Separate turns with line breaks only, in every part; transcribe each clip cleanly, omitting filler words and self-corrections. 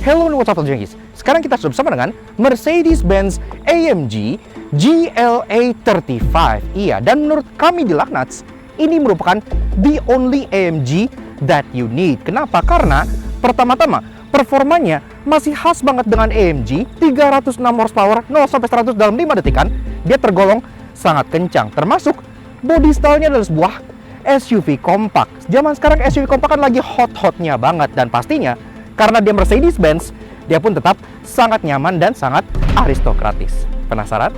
Hello and what's up Junkies? Sekarang kita sudah bersama dengan Mercedes-Benz AMG GLA 35. Iya, dan menurut kami di Lucknuts, ini merupakan the only AMG that you need. Kenapa? Karena pertama-tama performanya masih khas banget dengan AMG, 306 horsepower, 0-100 dalam 5 detikan. Dia tergolong sangat kencang, termasuk body style-nya adalah sebuah SUV kompak. Zaman sekarang SUV kompak kan lagi hot-hotnya banget, dan pastinya karena dia Mercedes-Benz, dia pun tetap sangat nyaman dan sangat aristokratis. Penasaran?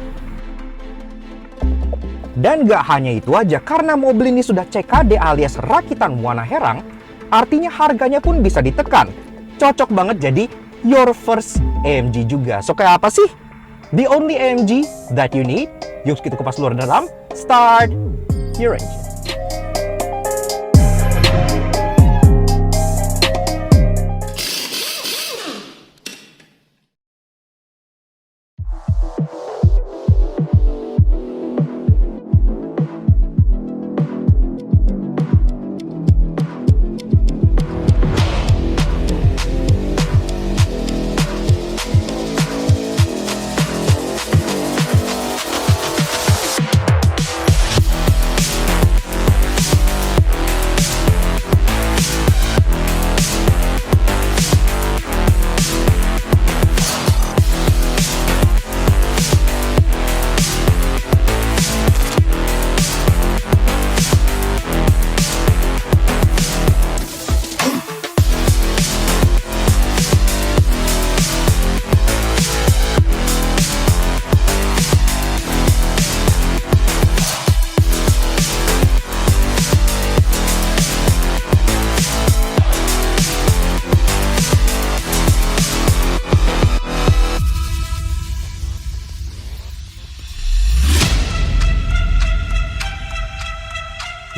Dan gak hanya itu aja, karena mobil ini sudah CKD alias rakitan Muana Herang, artinya harganya pun bisa ditekan. Cocok banget jadi your first AMG juga. So kayak apa sih the only AMG that you need? Yuk kita kupas luar dalam. Start your engine.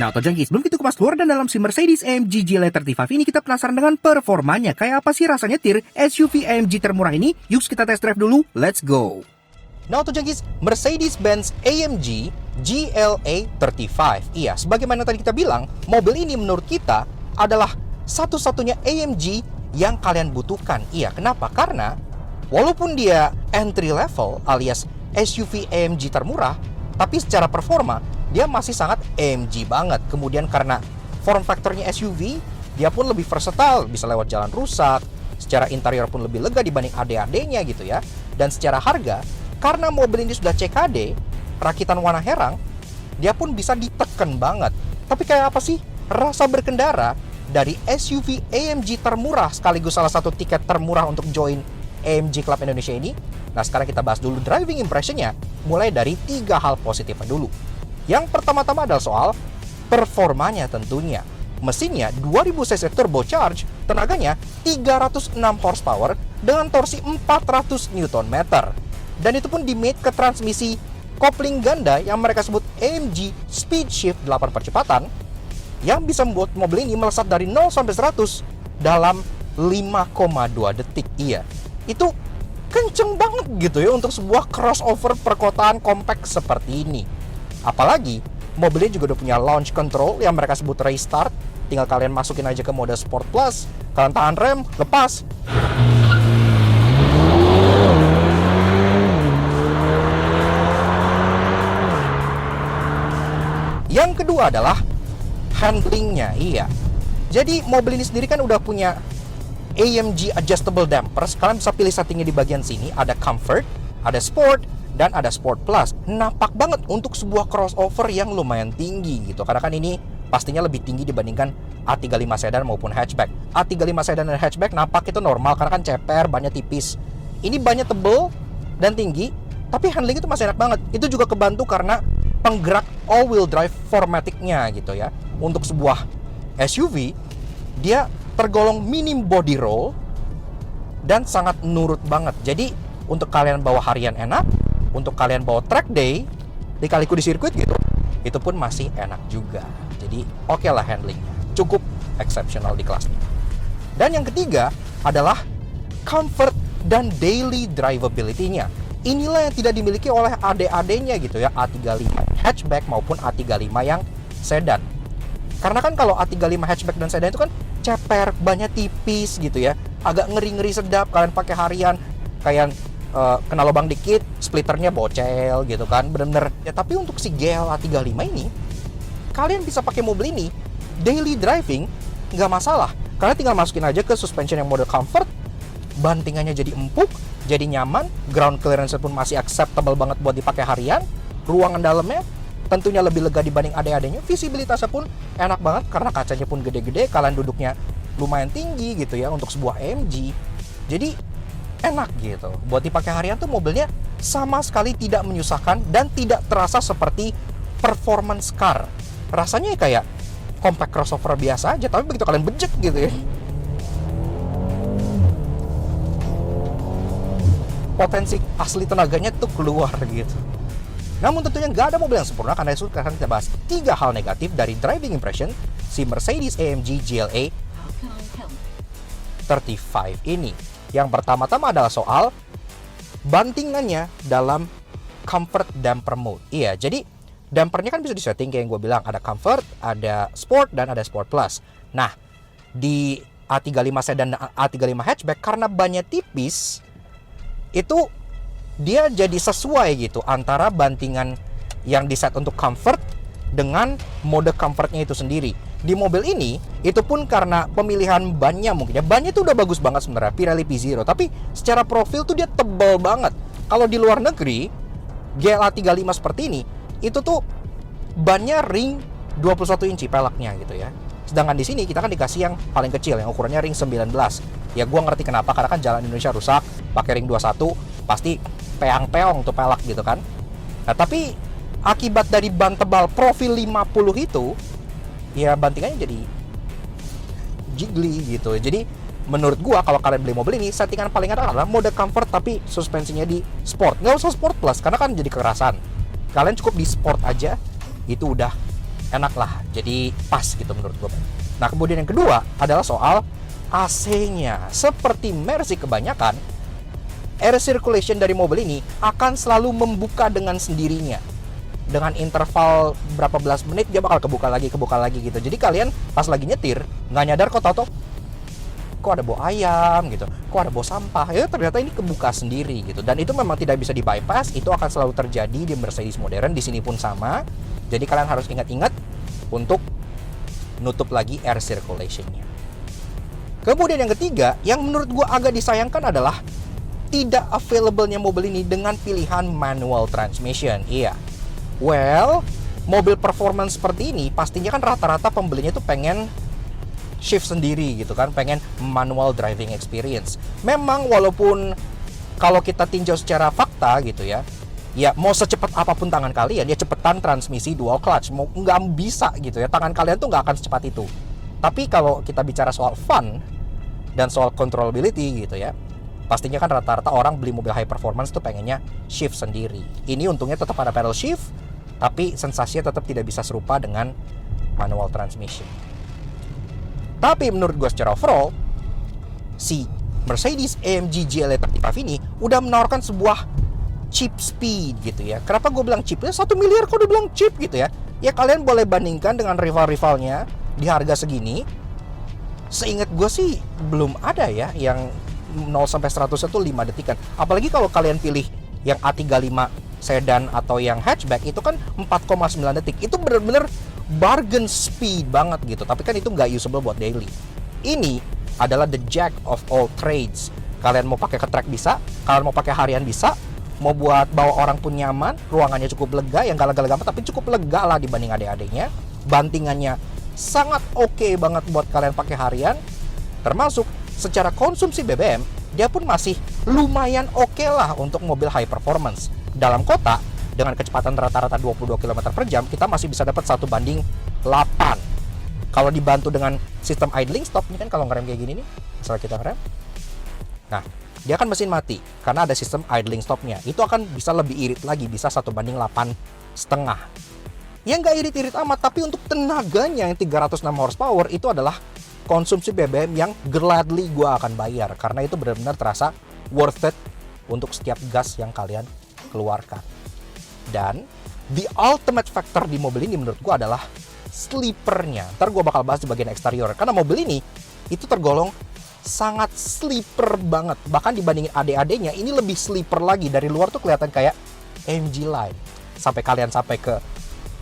Nah, Auto Junkies, sebelum kita kupas luar dan dalam si Mercedes AMG GLA 35 ini, kita penasaran dengan performanya. Kayak apa sih rasanya nyetir SUV AMG termurah ini? Yuk kita test drive dulu, let's go! Nah, Auto Junkies, Mercedes-Benz AMG GLA 35. Iya, sebagaimana tadi kita bilang, mobil ini menurut kita adalah satu-satunya AMG yang kalian butuhkan. Iya, kenapa? Karena walaupun dia entry level alias SUV AMG termurah, tapi secara performa dia masih sangat AMG banget. Kemudian karena form factornya SUV, dia pun lebih versatile, bisa lewat jalan rusak. Secara interior pun lebih lega dibanding adik-adiknya gitu ya. Dan secara harga, karena mobil ini sudah CKD, rakitan Muana Herang, dia pun bisa ditekan banget. Tapi kayak apa sih rasa berkendara dari SUV AMG termurah sekaligus salah satu tiket termurah untuk join AMG Club Indonesia ini? Nah, sekarang kita bahas dulu driving impression-nya, mulai dari 3 hal positifnya dulu. Yang pertama-tama adalah soal performanya tentunya. Mesinnya 2000 cc turbocharge, tenaganya 306 horsepower dengan torsi 400 Nm. Dan itu pun di-mate ke transmisi kopling ganda yang mereka sebut AMG Speed Shift 8 percepatan, yang bisa membuat mobil ini melesat dari 0-100 dalam 5,2 detik. Iya, itu kenceng banget gitu ya untuk sebuah crossover perkotaan compact seperti ini. Apalagi mobilnya juga udah punya launch control yang mereka sebut race start. Tinggal kalian masukin aja ke mode Sport Plus, kalian tahan rem, lepas. Yang kedua adalah handlingnya. Iya, jadi mobil ini sendiri kan udah punya AMG adjustable dampers. Kalian bisa pilih settingnya di bagian sini. Ada comfort, ada sport, dan ada Sport Plus. Napak banget untuk sebuah crossover yang lumayan tinggi gitu. Karena kan ini pastinya lebih tinggi dibandingkan A35 sedan maupun hatchback. A35 sedan dan hatchback napak itu normal karena kan ceper, bannya tipis. Ini bannya tebel dan tinggi, tapi handling itu masih enak banget. Itu juga kebantu karena penggerak all-wheel drive 4MATIC-nya gitu ya. Untuk sebuah SUV, dia tergolong minim body roll dan sangat nurut banget. Jadi untuk kalian bawa harian enak, untuk kalian bawa track day dikaliku di sirkuit gitu, itu pun masih enak juga. Jadi oke lah handlingnya, cukup exceptional di kelasnya. Dan yang ketiga adalah comfort dan daily drivability-nya. Inilah yang tidak dimiliki oleh adik-adiknya gitu ya, A35 hatchback maupun A35 yang sedan. Karena kan kalau A35 hatchback dan sedan itu kan ceper, bannya tipis gitu ya. agak ngeri-ngeri sedap. Kalian pakai harian, kayak kena lubang dikit, splitternya bocel gitu kan, bener-bener. Ya tapi untuk si GLA 35 ini, kalian bisa pakai mobil ini daily driving nggak masalah. Kalian tinggal masukin aja ke suspension yang mode comfort, bantingannya jadi empuk, jadi nyaman, ground clearance pun masih acceptable banget buat dipakai harian, ruangan dalamnya tentunya lebih lega dibanding ade-adenya, visibilitasnya pun enak banget karena kacanya pun gede-gede, kalian duduknya lumayan tinggi gitu ya untuk sebuah AMG. Jadi enak gitu. Buat dipakai harian tuh mobilnya sama sekali tidak menyusahkan dan tidak terasa seperti performance car. Rasanya kayak compact crossover biasa aja, tapi begitu kalian bejek gitu ya, potensi asli tenaganya tuh keluar gitu. Namun tentunya nggak ada mobil yang sempurna, karena itu sekarang kita bahas 3 hal negatif dari driving impression si Mercedes-AMG GLA 35 ini. Yang pertama-tama adalah soal bantingannya dalam comfort damper mode. Iya, jadi dampernya kan bisa disetting kayak yang gue bilang, ada comfort, ada sport, dan ada sport plus. Nah, di A35 sedan dan A35 hatchback karena bannya tipis, itu dia jadi sesuai gitu antara bantingan yang diset untuk comfort dengan mode comfortnya itu sendiri. Di mobil ini, itu pun karena pemilihan bannya mungkin ya. Bannya itu udah bagus banget sebenarnya, Pirelli P Zero, tapi secara profil tuh dia tebal banget. Kalau di luar negeri, GLA 35 seperti ini, itu tuh bannya ring 21 inci peleknya gitu ya. Sedangkan di sini kita kan dikasih yang paling kecil, yang ukurannya ring 19. Ya gua ngerti kenapa, karena kan jalan Indonesia rusak, pakai ring 21 pasti peang-peong tuh pelek gitu kan. Nah, tapi akibat dari ban tebal profil 50 itu, ya bantingannya jadi jiggly gitu. Jadi menurut gua kalau kalian beli mobil ini, settingan paling ada adalah mode comfort tapi suspensinya di sport. Nggak usah sport plus karena kan jadi kekerasan. Kalian cukup di sport aja, itu udah enak lah. Jadi pas gitu menurut gua. Nah, kemudian yang kedua adalah soal AC-nya. Seperti Mercy kebanyakan, air circulation dari mobil ini akan selalu membuka dengan sendirinya. Dengan interval berapa belas menit dia bakal kebuka lagi gitu. Jadi kalian pas lagi nyetir nggak nyadar kok kok ada bau ayam gitu, kok ada bau sampah, ya ternyata ini kebuka sendiri gitu. Dan itu memang tidak bisa di bypass, itu akan selalu terjadi di Mercedes modern, di sini pun sama. Jadi kalian harus ingat-ingat untuk nutup lagi air circulation-nya. Kemudian yang ketiga, yang menurut gue agak disayangkan adalah tidak available-nya mobil ini dengan pilihan manual transmission. Iya, well, mobil performance seperti ini pastinya kan rata-rata pembelinya tuh pengen shift sendiri gitu kan, pengen manual driving experience. Memang walaupun kalau kita tinjau secara fakta gitu ya, ya mau secepat apapun tangan kalian, ya cepetan transmisi dual clutch, mau nggak bisa gitu ya, tangan kalian tuh nggak akan secepat itu. Tapi kalau kita bicara soal fun dan soal controllability gitu ya, pastinya kan rata-rata orang beli mobil high performance tuh pengennya shift sendiri. Ini untungnya tetap ada pedal shift, tapi sensasinya tetap tidak bisa serupa dengan manual transmission. Tapi menurut gue secara overall, si Mercedes-AMG GLA 35 ini udah menawarkan sebuah cheap speed gitu ya. Kenapa gue bilang cheap? Ya 1 miliar kok udah bilang cheap gitu ya. Ya kalian boleh bandingkan dengan rival-rivalnya di harga segini. Seingat gue sih belum ada ya yang 0-100 itu 5 detikan. Apalagi kalau kalian pilih yang A35 sedan atau yang hatchback, itu kan 4,9 detik. Itu bener-bener bargain speed banget gitu. Tapi kan itu nggak usable buat daily. Ini adalah the jack of all trades. Kalian mau pakai ke track bisa, kalian mau pakai harian bisa, mau buat bawa orang pun nyaman, ruangannya cukup lega, yang gak lega-lega tapi cukup lega lah dibanding adik-adiknya. Bantingannya sangat oke banget buat kalian pakai harian. Termasuk secara konsumsi BBM, dia pun masih lumayan oke lah untuk mobil high performance. Dalam kota, dengan kecepatan rata-rata 22 km per jam, kita masih bisa dapat 1:8. Kalau dibantu dengan sistem idling stop, ini kan kalau ngerem kayak gini nih, misalnya kita ngerem, nah dia kan mesin mati, karena ada sistem idling stopnya, itu akan bisa lebih irit lagi, bisa 1:8,5. Ya nggak irit-irit amat, tapi untuk tenaganya yang 306 horsepower, itu adalah konsumsi BBM yang gladly gue akan bayar, karena itu benar-benar terasa worth it untuk setiap gas yang kalian keluarkan. Dan the ultimate factor di mobil ini menurut gue adalah sleepernya. Ntar gue bakal bahas di bagian eksterior, karena mobil ini itu tergolong sangat sleeper banget. Bahkan dibandingin AD-AD-nya, ini lebih sleeper lagi. Dari luar tuh kelihatan kayak AMG Line. Sampai kalian sampai ke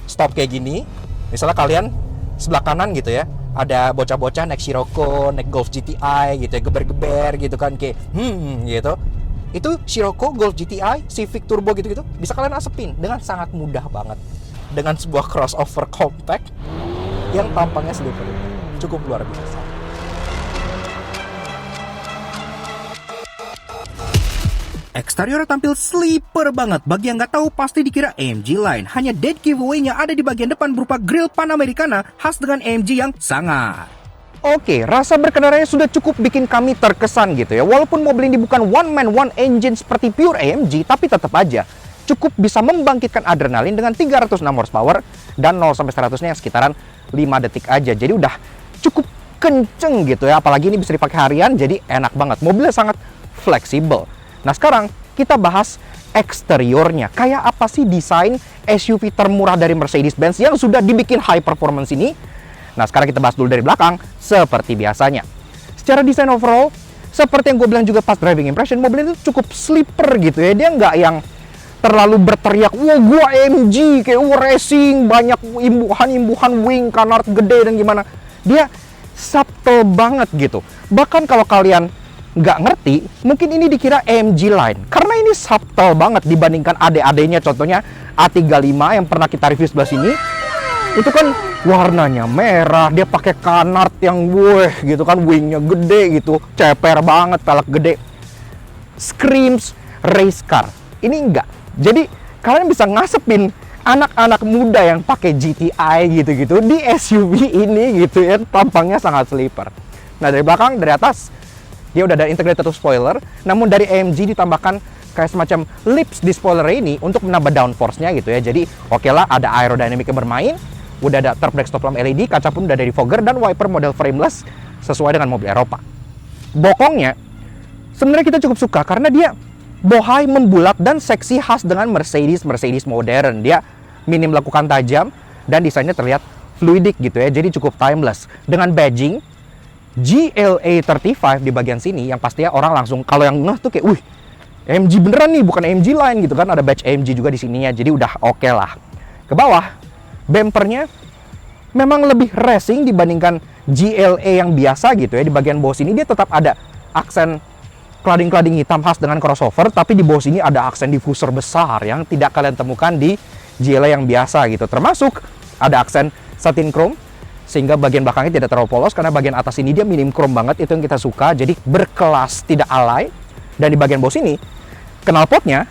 stop kayak gini, misalnya kalian sebelah kanan gitu ya, ada bocah-bocah naik Scirocco, naik Golf GTI gitu ya, geber-geber gitu kan, kayak gitu. Itu Scirocco, Golf GTI, Civic Turbo gitu-gitu bisa kalian asepin dengan sangat mudah banget dengan sebuah crossover compact yang tampangnya sleeper. Cukup luar biasa. Eksterior tampil sleeper banget. Bagi yang nggak tahu pasti dikira AMG Line. Hanya dead giveaway-nya ada di bagian depan berupa grill Panamericana khas dengan AMG yang sangat. Oke, rasa berkendaranya sudah cukup bikin kami terkesan gitu ya. Walaupun mobil ini bukan one man one engine seperti pure AMG, tapi tetap aja cukup bisa membangkitkan adrenalin dengan 306 horsepower dan 0 sampai 100-nya sekitaran 5 detik aja. Jadi udah cukup kenceng gitu ya. Apalagi ini bisa dipakai harian, jadi enak banget. Mobilnya sangat fleksibel. Nah sekarang kita bahas eksteriornya. Kayak apa sih desain SUV termurah dari Mercedes-Benz yang sudah dibikin high performance ini? Nah sekarang kita bahas dulu dari belakang seperti biasanya. Secara desain overall, seperti yang gue bilang juga pas driving impression, mobil itu cukup sleeper gitu ya. Dia nggak yang terlalu berteriak, wah gue AMG, kayak racing, banyak imbuhan wing, canard gede dan gimana. Dia subtle banget gitu. Bahkan kalau kalian nggak ngerti, mungkin ini dikira AMG Line karena ini subtle banget dibandingkan AD-AD-nya. Contohnya A35 yang pernah kita review sebelah sini, itu kan warnanya merah, dia pakai canard yang gitu kan, wingnya gede gitu, ceper banget, velg gede, screams race car. Ini enggak. Jadi kalian bisa ngasepin anak-anak muda yang pakai GTI gitu-gitu di SUV ini gitu ya, tampangnya sangat sleeper. Nah dari belakang, dari atas dia udah ada integrated spoiler, namun dari AMG ditambahkan kayak semacam lips di spoiler ini untuk menambah downforce-nya gitu ya. Jadi oke lah, ada aerodynamic-nya bermain, udah ada turf brake stop lamp LED, kaca pun udah dari fogger, dan wiper model frameless sesuai dengan mobil Eropa. Bokongnya sebenarnya kita cukup suka karena dia bohai, membulat, dan seksi khas dengan Mercedes modern. Dia minim lekukan tajam dan desainnya terlihat fluidik gitu ya, jadi cukup timeless. Dengan badging GLA35 di bagian sini yang pastinya orang langsung kalau yang ngeh tuh kayak, wih, AMG beneran nih, bukan AMG Line gitu kan. Ada badge AMG juga di sininya, jadi udah oke lah. Ke bawah, bumpernya memang lebih racing dibandingkan GLA yang biasa gitu ya. Di bagian bawah sini dia tetap ada aksen cladding hitam khas dengan crossover, tapi di bawah sini ada aksen diffuser besar yang tidak kalian temukan di GLA yang biasa gitu. Termasuk ada aksen satin chrome, sehingga bagian belakangnya tidak terlalu polos, karena bagian atas ini dia minim chrome banget, itu yang kita suka, jadi berkelas, tidak alay. Dan di bagian bawah sini, knalpotnya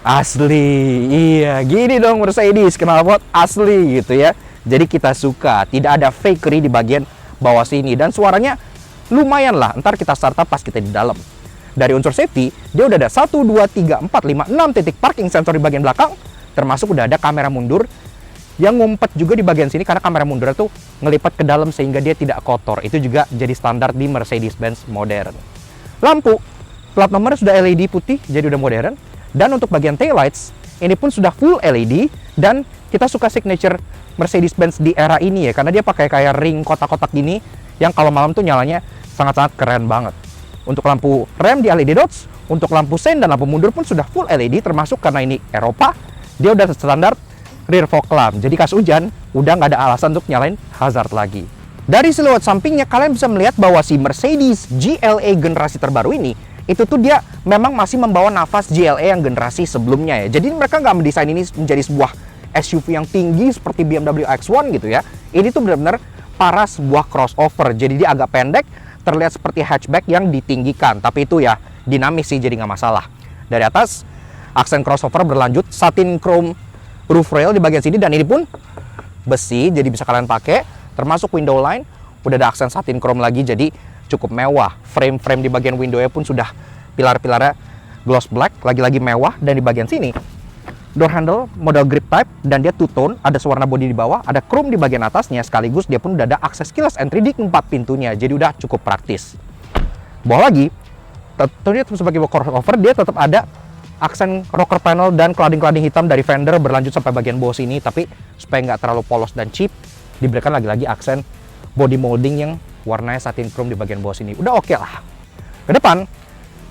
asli, iya gini dong Mercedes, knalpot asli gitu ya. Jadi kita suka, tidak ada fakery di bagian bawah sini, dan suaranya lumayan lah, ntar kita start up pas kita di dalam. Dari unsur safety, dia udah ada 1, 2, 3, 4, 5, 6 titik parking sensor di bagian belakang, termasuk udah ada kamera mundur yang ngumpet juga di bagian sini, karena kamera mundurnya tuh ngelipat ke dalam sehingga dia tidak kotor. Itu juga jadi standar di Mercedes-Benz modern. Lampu plat nomornya sudah LED putih, jadi udah modern. Dan untuk bagian taillights ini pun sudah full LED, dan kita suka signature Mercedes-Benz di era ini ya, karena dia pakai kayak ring kotak-kotak gini yang kalau malam tuh nyalanya sangat-sangat keren banget. Untuk lampu rem di LED dots, untuk lampu sein dan lampu mundur pun sudah full LED, termasuk karena ini Eropa, dia udah standar rear fog lamp. Jadi kas hujan udah nggak ada alasan untuk nyalain hazard lagi. Dari siluet sampingnya kalian bisa melihat bahwa si Mercedes GLA generasi terbaru ini itu tuh dia memang masih membawa nafas GLA yang generasi sebelumnya ya. Jadi mereka nggak mendesain ini menjadi sebuah SUV yang tinggi seperti BMW X1 gitu ya. Ini tuh benar-benar para sebuah crossover. Jadi dia agak pendek, terlihat seperti hatchback yang ditinggikan. Tapi itu ya dinamis sih, jadi nggak masalah. Dari atas, aksen crossover berlanjut, satin chrome roof rail di bagian sini, dan ini pun besi, jadi bisa kalian pakai. Termasuk window line, udah ada aksen satin chrome lagi, jadi cukup mewah. Frame-frame di bagian window-nya pun sudah pilar-pilarnya gloss black, lagi-lagi mewah. Dan di bagian sini, door handle model grip type, dan dia two-tone, ada sewarna bodi di bawah, ada chrome di bagian atasnya, sekaligus dia pun udah ada akses keyless entry di 4 pintunya, jadi udah cukup praktis. Bawah lagi, tentunya sebagai crossover, dia tetap ada aksen rocker panel dan cladding hitam dari fender berlanjut sampai bagian bawah sini, tapi supaya nggak terlalu polos dan cheap, diberikan lagi-lagi aksen body molding yang
warnanya satin chrome di bagian bawah sini. Udah oke lah. Ke depan,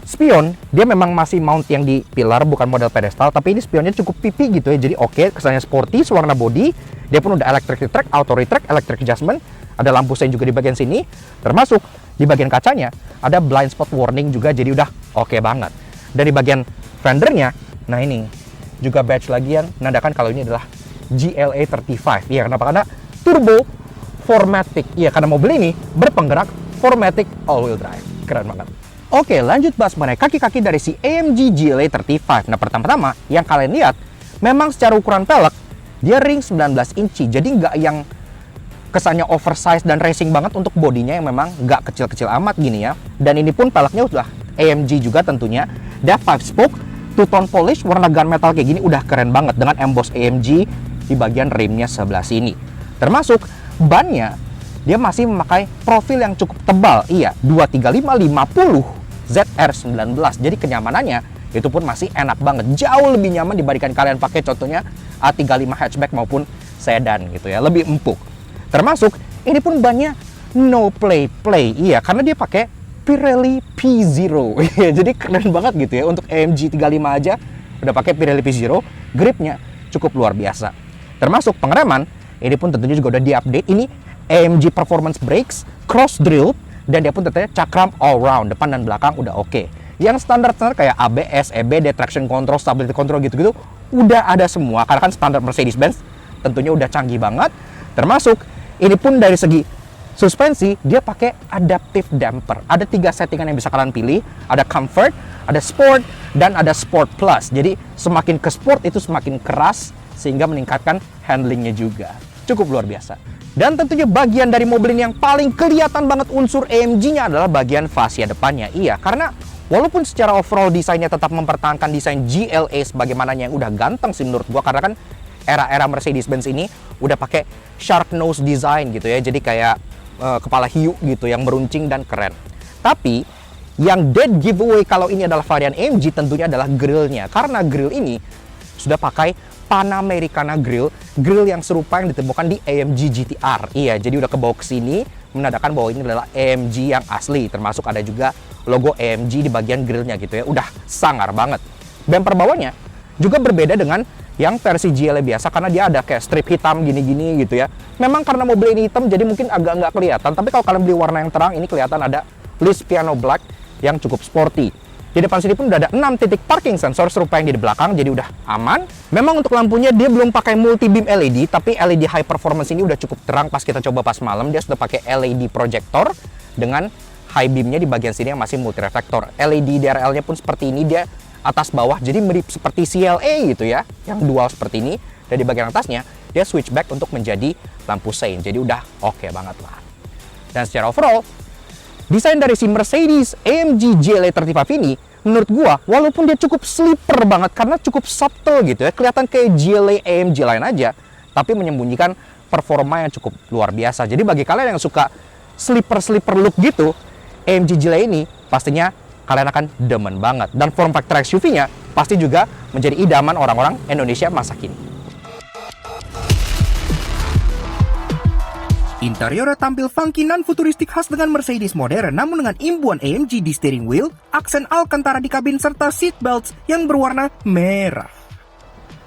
spion dia memang masih mount yang di pilar, bukan model pedestal, tapi ini spionnya cukup pipi gitu ya. Jadi oke, kesannya sporty, warna body. Dia pun udah electric retract, auto retract, electric adjustment. Ada lampu sein juga di bagian sini. Termasuk di bagian kacanya ada blind spot warning juga, jadi udah oke banget. Dan di bagian fendernya, nah ini juga badge lagi yang menandakan kalau ini adalah GLA 35. Iya, kenapa? Karena turbo 4MATIC. Iya, karena mobil ini berpenggerak 4MATIC all-wheel drive. Keren banget. Oke, lanjut bahas mengenai kaki-kaki dari si AMG GLA 35. Nah, pertama-tama yang kalian lihat, memang secara ukuran pelek, dia ring 19 inci. Jadi nggak yang kesannya oversize dan racing banget untuk bodinya yang memang nggak kecil-kecil amat gini ya. Dan ini pun peleknya udah AMG juga tentunya. Dia 5-spoke, two-tone polish, warna gunmetal kayak gini udah keren banget dengan emboss AMG di bagian rimnya sebelah sini. Termasuk bannya, dia masih memakai profil yang cukup tebal. Iya, 235/50 ZR19. Jadi kenyamanannya itu pun masih enak banget. Jauh lebih nyaman dibandingkan kalian pakai contohnya A35 hatchback maupun sedan gitu ya. Lebih empuk. Termasuk ini pun bannya no play. Iya, karena dia pakai Pirelli P0. Jadi keren banget gitu ya. Untuk AMG 35 aja udah pakai Pirelli P0. Gripnya cukup luar biasa. Termasuk pengereman, ini pun tentunya juga udah diupdate. Ini AMG Performance Brakes, cross drill, dan dia pun tentunya cakram all round, depan dan belakang udah oke. Yang standar-standar kayak ABS, EBD, traction control, stability control gitu-gitu udah ada semua, karena kan standar Mercedes-Benz tentunya udah canggih banget. Termasuk ini pun dari segi suspensi, dia pakai adaptive damper. Ada 3 settingan yang bisa kalian pilih. Ada comfort, ada sport, dan ada sport plus. Jadi semakin ke sport itu semakin keras, sehingga meningkatkan handlingnya juga. Cukup luar biasa. Dan tentunya bagian dari mobil ini yang paling kelihatan banget unsur AMG-nya adalah bagian fascia depannya. Iya, karena walaupun secara overall desainnya tetap mempertahankan desain GLA sebagaimana yang udah ganteng sih menurut gua, karena kan era-era Mercedes-Benz ini udah pakai shark nose design gitu ya. Jadi kayak kepala hiu gitu yang meruncing dan keren. Tapi yang dead giveaway kalau ini adalah varian AMG tentunya adalah grillnya. Karena grill ini sudah pakai Panamericana grill yang serupa yang ditemukan di AMG GTR. Iya, jadi udah kebawa ke sini menandakan bahwa ini adalah AMG yang asli. Termasuk ada juga logo AMG di bagian grillnya gitu ya. Udah sangar banget. Bumper bawahnya juga berbeda dengan yang versi GLA biasa karena dia ada kayak strip hitam gini-gini gitu ya. Memang karena mobil ini hitam jadi mungkin agak nggak kelihatan. Tapi kalau kalian beli warna yang terang, ini kelihatan ada list piano black yang cukup sporty. Di depan sini pun udah ada 6 titik parking sensor serupa yang di belakang, jadi udah aman. Memang untuk lampunya dia belum pakai multi beam LED, tapi LED high performance ini udah cukup terang pas kita coba pas malam. Dia sudah pakai LED projector dengan high beamnya di bagian sini yang masih multi reflektor. LED DRL-nya pun seperti ini, dia atas bawah, jadi mirip seperti CLA gitu ya, yang dual seperti ini. Dan di bagian atasnya dia switchback untuk menjadi lampu sein, jadi udah oke banget lah. Dan secara overall, desain dari si Mercedes AMG GLA 35 ini, menurut gua, walaupun dia cukup sleeper banget, karena cukup subtle gitu ya, kelihatan kayak GLA AMG lain aja, tapi menyembunyikan performa yang cukup luar biasa. Jadi bagi kalian yang suka sleeper look gitu, AMG GLA ini pastinya kalian akan demen banget. Dan form factor SUV-nya pasti juga menjadi idaman orang-orang Indonesia masa kini.
Interiornya tampil funky dan futuristik khas dengan Mercedes modern, namun dengan imbuan AMG di steering wheel, aksen Alcantara di kabin, serta seat belts yang berwarna merah.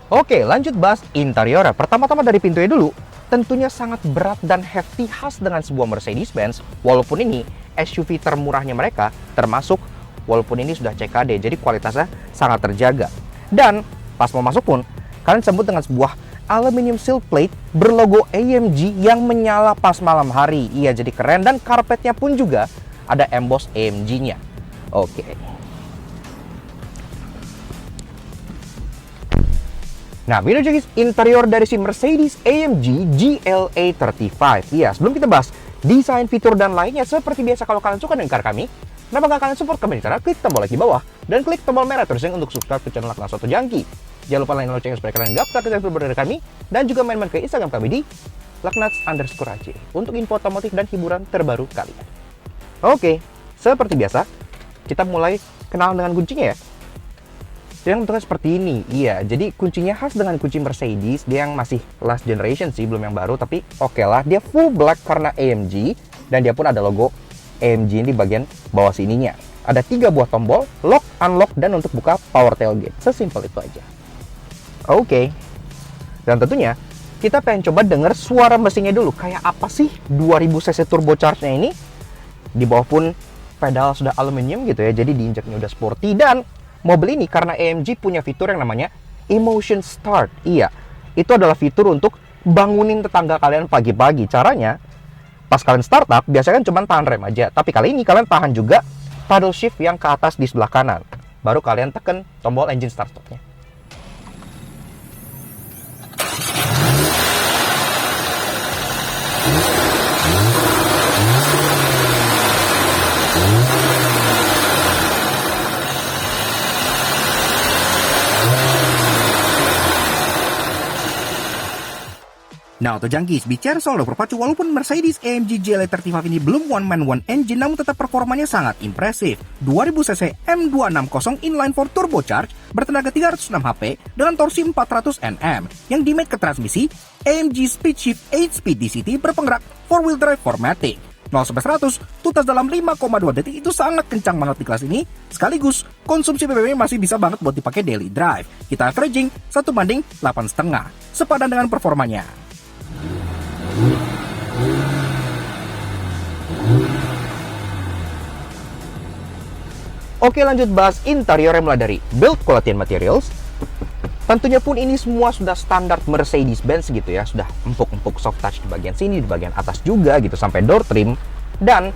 Oke, lanjut bahas interiornya. Pertama-tama dari pintunya dulu, tentunya sangat berat dan hefty khas dengan sebuah Mercedes-Benz, walaupun ini SUV termurahnya mereka, termasuk walaupun ini sudah CKD, jadi kualitasnya sangat terjaga. Dan pas mau masuk pun, kalian sambut dengan sebuah aluminium sill plate berlogo AMG yang menyala pas malam hari. Iya, jadi keren. Dan karpetnya pun juga ada emboss AMG-nya. Oke. Nah, ini guys, interior dari si Mercedes AMG GLA 35. Iya, sebelum kita bahas desain, fitur, dan lainnya, seperti biasa kalau kalian suka dengan car kami, kenapa nggak kalian support kami? Cara klik tombol like di bawah dan klik tombol merah terusnya untuk subscribe ke channel Lakna Soto Jangki. Jangan lupa like loncengnya supaya kalian nggak pernah ketinggalan video dari kami, dan juga main-main ke Instagram kami di laknats_ac untuk info otomotif dan hiburan terbaru kalian. Oke, seperti biasa, kita mulai kenalan dengan kuncinya ya. Dia bentuknya seperti ini. Iya, jadi kuncinya khas dengan kunci Mercedes. Dia yang masih last generation sih, belum yang baru, tapi oke lah. Dia full black karena AMG. Dan dia pun ada logo AMG di bagian bawah sininya. Ada 3 buah tombol, lock, unlock, dan untuk buka power tailgate. Sesimpel itu aja. Oke. Dan tentunya kita pengen coba denger suara mesinnya dulu. Kayak apa sih 2000 cc turbocharged-nya ini? Di bawah pun pedal sudah aluminium gitu ya, jadi diinjaknya udah sporty. Dan mobil ini karena AMG punya fitur yang namanya Emotion Start. Iya, itu adalah fitur untuk bangunin tetangga kalian pagi-pagi. Caranya, pas kalian startup, biasanya kan cuma tahan rem aja. Tapi kali ini kalian tahan juga paddle shift yang ke atas di sebelah kanan. Baru kalian tekan tombol engine start-stopnya.
Nah, Auto Junkies, bicara soal roda berpacu, walaupun Mercedes AMG GLE35 ini belum one man one engine, namun tetap performanya sangat impresif. 2000 cc M260 inline 4 turbocharged bertenaga 306 HP dengan torsi 400 Nm yang dimate ke transmisi AMG Speedshift 8-speed DCT berpenggerak 4-wheel drive 4matic. 0-100 tuntas dalam 5,2 detik, itu sangat kencang banget di kelas ini. Sekaligus konsumsi BBM masih bisa banget buat dipakai daily drive. Kita averaging 1:8,5, sepadan dengan performanya.
Oke, lanjut bahas interior mulai dari build quality and materials. Tentunya pun ini semua sudah standar Mercedes-Benz gitu ya, sudah empuk-empuk soft touch di bagian sini, di bagian atas juga gitu sampai door trim. Dan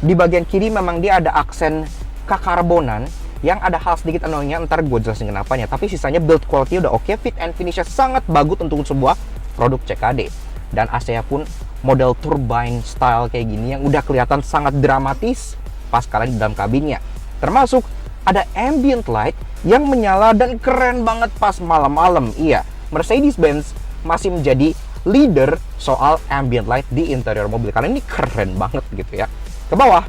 di bagian kiri memang dia ada aksen kekarbonan yang ada hal sedikit annoyingnya, ntar gue jelasin kenapanya. Tapi sisanya build quality udah oke, fit and finishnya sangat bagus untuk sebuah produk CKD. Dan AC-nya pun model turbine style kayak gini yang udah kelihatan sangat dramatis pas kalian di dalam kabinnya. Termasuk ada ambient light yang menyala dan keren banget pas malam-malam. Iya, Mercedes-Benz masih menjadi leader soal ambient light di interior mobil, karena ini keren banget gitu ya. Ke bawah,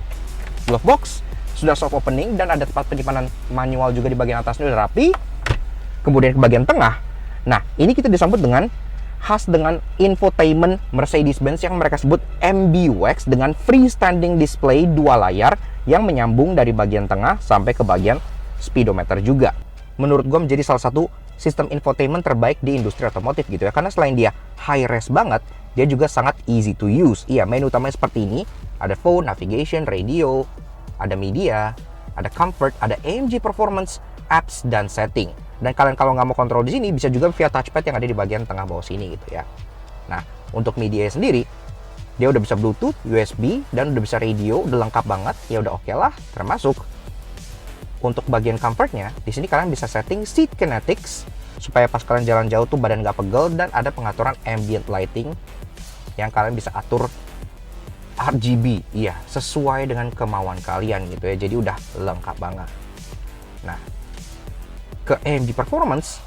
glove box sudah soft opening dan ada tempat penyimpanan manual juga di bagian atasnya udah rapi. Kemudian ke bagian tengah, nah ini kita disambut dengan khas dengan infotainment Mercedes-Benz yang mereka sebut MBUX dengan freestanding display 2 layar yang menyambung dari bagian tengah sampai ke bagian speedometer juga. Menurut gue menjadi salah satu sistem infotainment terbaik di industri otomotif gitu ya, karena selain dia high res banget, dia juga sangat easy to use. Iya, menu utamanya seperti ini, ada phone, navigation, radio, ada media, ada comfort, ada AMG performance, apps, dan setting. Dan kalian kalau nggak mau kontrol di sini, bisa juga via touchpad yang ada di bagian tengah bawah sini gitu ya. Nah, untuk media sendiri, dia udah bisa Bluetooth, USB, dan udah bisa radio, udah lengkap banget. Ya udah oke lah, termasuk untuk bagian comfortnya, di sini kalian bisa setting seat kinetics supaya pas kalian jalan jauh tuh badan nggak pegel, dan ada pengaturan ambient lighting yang kalian bisa atur RGB, iya, sesuai dengan kemauan kalian gitu ya. Jadi udah lengkap banget. Nah, ke AMG Performance,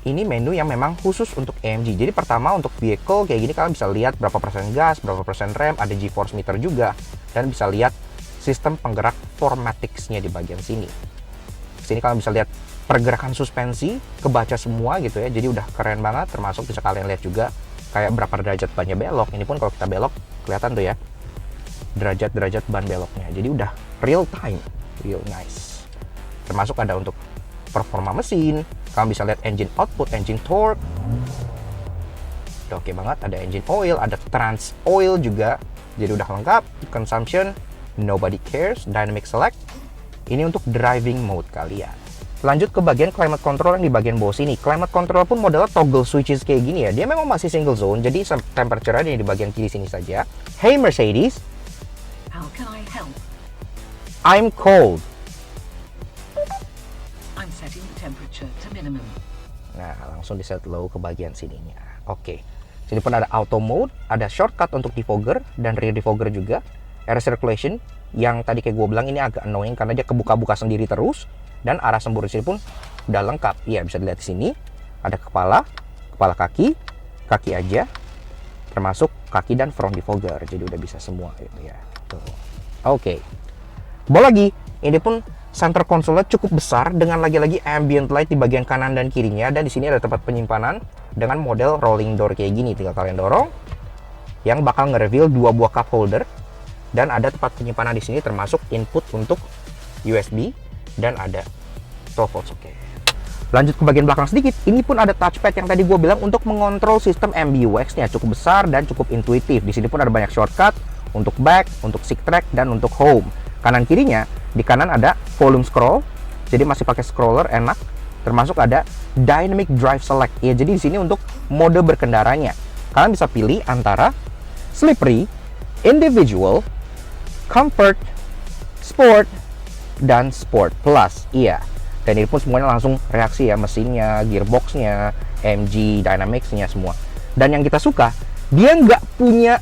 ini menu yang memang khusus untuk AMG. Jadi pertama untuk vehicle kayak gini kalian bisa lihat berapa persen gas, berapa persen rem, ada G-force meter juga, dan bisa lihat sistem penggerak 4matics-nya di bagian sini. Sini kalian bisa lihat pergerakan suspensi, kebaca semua gitu ya. Jadi udah keren banget, termasuk bisa kalian lihat juga kayak berapa derajat bannya belok. Ini pun kalau kita belok kelihatan tuh ya derajat-derajat ban beloknya. Jadi udah real time, real nice. Termasuk ada untuk performa mesin, kalian bisa lihat engine output, engine torque. Udah oke banget, ada engine oil, ada trans oil juga. Jadi udah lengkap. Consumption, nobody cares, dynamic select. Ini untuk driving mode kalian. Lanjut ke bagian climate control yang di bagian bawah sini. Climate control pun modelnya toggle switches kayak gini ya. Dia memang masih single zone, jadi temperature-nya di bagian kiri sini saja. Hey Mercedes,
how can I help?
I'm cold.
I'm setting the temperature to minimum.
Nah, langsung di set low ke bagian sininya. Oke. Sini pun ada auto mode, ada shortcut untuk defogger dan rear defogger juga. Air circulation yang tadi kayak gue bilang ini agak annoying karena dia kebuka-buka sendiri terus, dan arah sembur di sini pun udah lengkap. Iya, bisa dilihat di sini. Ada kepala, kepala kaki, kaki aja, termasuk kaki dan front defogger. Jadi udah bisa semua gitu ya. Tuh. Oke. Bawa lagi, ini pun center console-nya cukup besar dengan lagi-lagi ambient light di bagian kanan dan kirinya, dan di sini ada tempat penyimpanan dengan model rolling door kayak gini. Tinggal kalian dorong, yang bakal nge-reveal 2 buah cup holder dan ada tempat penyimpanan di sini termasuk input untuk USB dan ada 12 volt socket. Lanjut ke bagian belakang sedikit, ini pun ada touchpad yang tadi gue bilang untuk mengontrol sistem MBUX-nya, cukup besar dan cukup intuitif. Di sini pun ada banyak shortcut untuk back, untuk seek track, dan untuk home. Kanan kirinya, di kanan ada volume scroll, jadi masih pakai scroller enak. Termasuk ada dynamic drive select, ya jadi di sini untuk mode berkendaranya. Kalian bisa pilih antara slippery, individual, comfort, sport, dan sport plus. Iya, dan ini pun semuanya langsung reaksi ya, mesinnya, gearboxnya, MG, dynamics-nya semua. Dan yang kita suka, dia nggak punya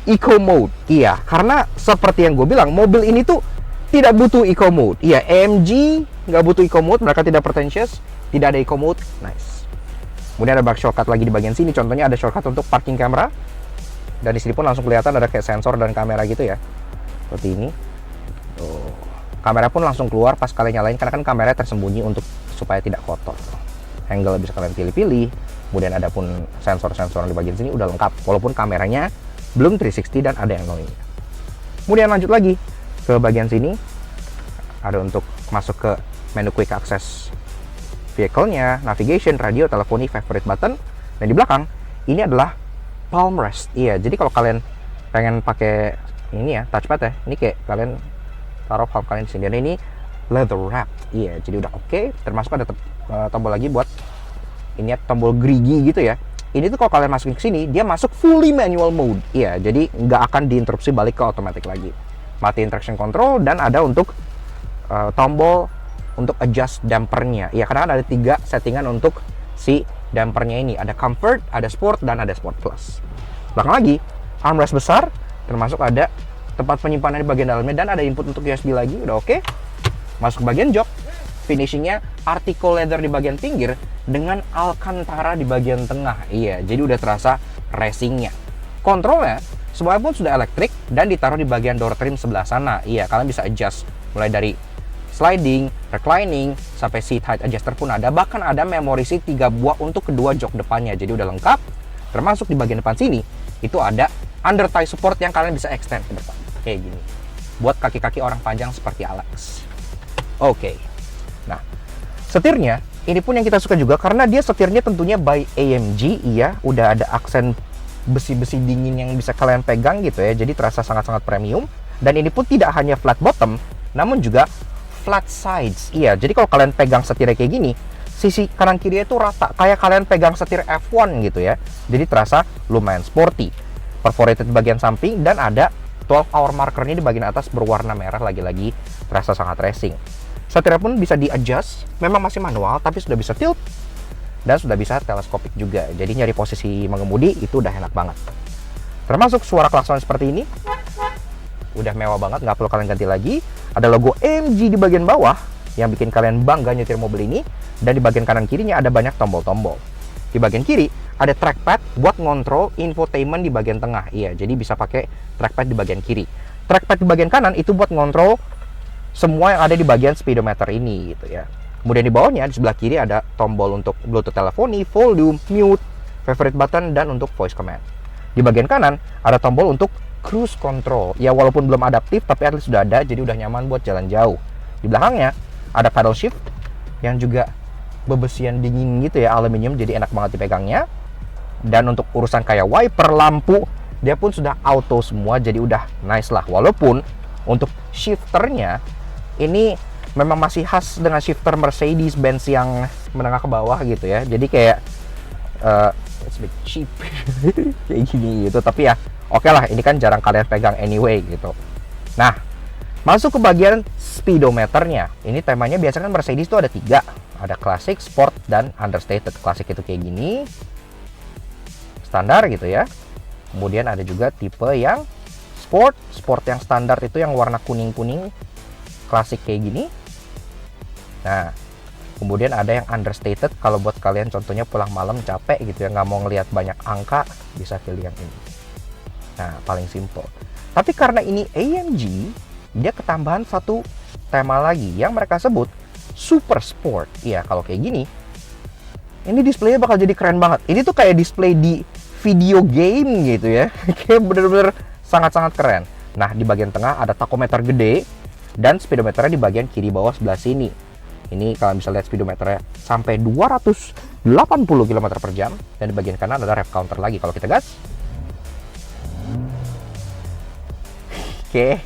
eco mode. Iya, karena seperti yang gue bilang, mobil ini tuh tidak butuh eco mode. Iya, AMG nggak butuh eco mode, mereka tidak pretentious, tidak ada eco mode. Nice. Kemudian ada banyak shortcut lagi di bagian sini, contohnya ada shortcut untuk parking camera. Dan di sini pun langsung kelihatan ada kayak sensor dan kamera gitu ya, seperti ini. Tuh. Kamera pun langsung keluar pas kalian nyalain, karena kan kamera tersembunyi untuk supaya tidak kotor. Angle bisa kalian pilih-pilih. Kemudian ada pun sensor-sensor di bagian sini udah lengkap, walaupun kameranya belum 360 dan ada yang noise. Kemudian lanjut lagi ke bagian sini, ada untuk masuk ke menu quick access vehicle-nya, navigation, radio, teleponi, favorite button. Dan di belakang ini adalah palm rest. Iya, jadi kalau kalian pengen pakai ini ya, touchpad ya, ini kayak kalian taruh palm kalian di sini. Dan ini leather wrap. Iya, jadi udah oke. Termasuk ada tombol lagi buat ini ya, tombol gerigi gitu ya. Ini tuh kalau kalian masukin ke sini, dia masuk fully manual mode. Iya, jadi nggak akan diinterupsi balik ke automatic lagi. Mati traction control, dan ada untuk tombol untuk adjust dampernya. Iya, karena ada 3 settingan untuk si dampernya ini. Ada comfort, ada sport, dan ada sport plus. Belakang lagi, armrest besar, termasuk ada tempat penyimpanan di bagian dalamnya, dan ada input untuk USB lagi. Udah oke. Masuk ke bagian jok, finishingnya article leather di bagian pinggir dengan alcantara di bagian tengah. Iya, jadi udah terasa racingnya. Kontrolnya semuanya pun sudah elektrik dan ditaruh di bagian door trim sebelah sana. Iya, kalian bisa adjust mulai dari sliding, reclining, sampai seat height adjuster pun ada. Bahkan ada memory seat 3 buah untuk kedua jok depannya. Jadi udah lengkap. Termasuk di bagian depan sini itu ada under thigh support yang kalian bisa extend ke depan kayak gini, buat kaki-kaki orang panjang seperti Alex. Oke. Nah, setirnya ini pun yang kita suka juga, karena dia setirnya tentunya by AMG. Iya, udah ada aksen besi-besi dingin yang bisa kalian pegang gitu ya, jadi terasa sangat-sangat premium. Dan ini pun tidak hanya flat bottom, namun juga flat sides. Iya, jadi kalau kalian pegang setirnya kayak gini, sisi kanan kirinya itu rata, kayak kalian pegang setir F1 gitu ya. Jadi terasa lumayan sporty. Perforated di bagian samping, dan ada 12 hour markernya di bagian atas berwarna merah, lagi-lagi terasa sangat racing. Setirnya pun bisa di-adjust, memang masih manual tapi sudah bisa tilt dan sudah bisa teleskopik juga. Jadi nyari posisi mengemudi itu udah enak banget. Termasuk suara klakson seperti ini, udah mewah banget, nggak perlu kalian ganti lagi. Ada logo AMG di bagian bawah yang bikin kalian bangga nyetir mobil ini. Dan di bagian kanan kirinya ada banyak tombol-tombol. Di bagian kiri ada trackpad buat ngontrol infotainment di bagian tengah. Iya, jadi bisa pakai trackpad di bagian kiri. Trackpad di bagian kanan itu buat ngontrol semua yang ada di bagian speedometer ini gitu ya. Kemudian di bawahnya di sebelah kiri ada tombol untuk Bluetooth teleponi, volume, mute, favorite button, dan untuk voice command. Di bagian kanan ada tombol untuk cruise control. Ya walaupun belum adaptif tapi at least sudah ada, jadi udah nyaman buat jalan jauh. Di belakangnya ada paddle shift yang juga bebesian dingin gitu ya, aluminium, jadi enak banget dipegangnya. Dan untuk urusan kayak wiper, lampu, dia pun sudah auto semua, jadi udah nice lah. Walaupun untuk shifternya ini memang masih khas dengan shifter Mercedes-Benz yang menengah ke bawah gitu ya. Jadi kayak it's a bit cheap kayak gini gitu. Tapi ya oke lah, ini kan jarang kalian pegang anyway gitu. Nah, masuk ke bagian speedometernya. Ini temanya biasanya kan Mercedes itu ada 3. Ada Classic, Sport, dan Understated. Classic itu kayak gini, standar gitu ya. Kemudian ada juga tipe yang Sport. Sport yang standar itu yang warna kuning-kuning, klasik kayak gini. Nah, kemudian ada yang Understated. Kalau buat kalian contohnya pulang malam capek gitu ya, nggak mau ngelihat banyak angka, bisa pilih yang ini. Nah, paling simple. Tapi karena ini AMG, dia ketambahan satu tema lagi yang mereka sebut Super Sport. Iya, kalau kayak gini, ini displaynya bakal jadi keren banget. Ini tuh kayak display di video game gitu ya. Kayak bener-bener sangat-sangat keren. Nah, di bagian tengah ada tachometer gede dan speedometernya di bagian kiri bawah sebelah sini. Ini kalian bisa lihat speedometernya sampai 280 km per jam. Dan di bagian kanan ada rev counter lagi. Kalau kita gas, kayak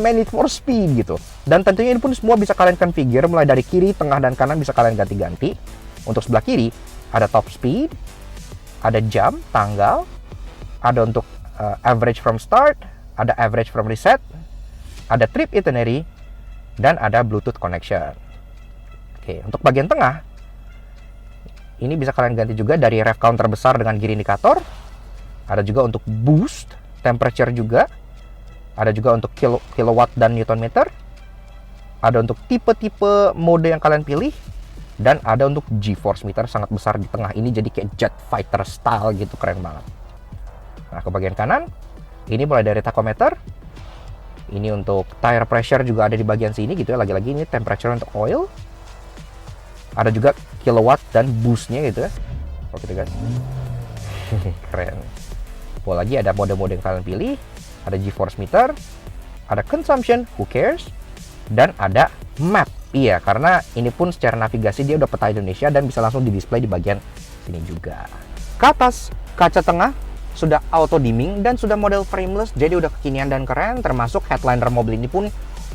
main Need for Speed gitu. Dan tentunya ini pun semua bisa kalian configure mulai dari kiri, tengah, dan kanan bisa kalian ganti-ganti. Untuk sebelah kiri ada top speed, ada jam, tanggal, ada untuk average from start, ada average from reset, ada trip itinerary, dan ada Bluetooth connection. Oke, untuk bagian tengah, ini bisa kalian ganti juga dari rev counter besar dengan gear indikator. Ada juga untuk boost, temperature juga. Ada juga untuk kilowatt dan newton meter. Ada untuk tipe-tipe mode yang kalian pilih. Dan ada untuk G-force meter sangat besar di tengah. Ini jadi kayak jet fighter style gitu, keren banget. Nah, ke bagian kanan, ini mulai dari tachometer. Ini untuk tire pressure juga ada di bagian sini gitu ya. Lagi-lagi ini temperature untuk oil. Ada juga kilowatt dan boostnya gitu ya. Oke guys. Keren. Boleh lagi ada mode-mode yang kalian pilih. Ada G-force meter. Ada consumption, who cares. Dan ada map. Iya, karena ini pun secara navigasi dia udah peta Indonesia dan bisa langsung di display di bagian sini juga. Ke atas, kaca tengah sudah auto dimming dan sudah model frameless, jadi udah kekinian dan keren. Termasuk headliner mobil ini pun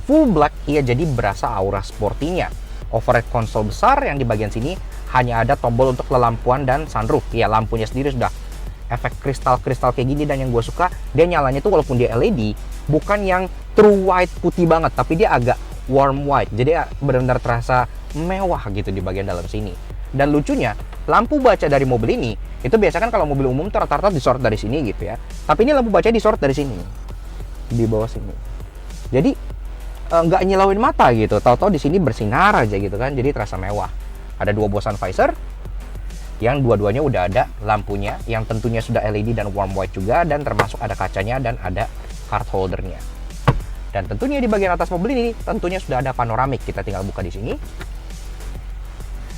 full black, iya, jadi berasa aura sportinya. Overhead konsol besar yang di bagian sini hanya ada tombol untuk lelampuan dan sunroof. Iya, lampunya sendiri sudah efek kristal-kristal kayak gini, dan yang gue suka dia nyalanya tuh walaupun dia LED bukan yang true white putih banget, tapi dia agak warm white, jadi benar-benar terasa mewah gitu di bagian dalam sini. Dan lucunya, lampu baca dari mobil ini itu biasa kan kalau mobil umum tuh rata-rata disort dari sini gitu ya, tapi ini lampu baca disort dari sini, di bawah sini. Jadi nggak nyilauin mata gitu, tahu-tahu di sini bersinar aja gitu kan, jadi terasa mewah. Ada dua bosan visor yang dua-duanya udah ada lampunya, yang tentunya sudah LED dan warm white juga, dan termasuk ada kacanya dan ada card holdernya. Dan tentunya di bagian atas mobil ini tentunya sudah ada panoramik, kita tinggal buka di sini.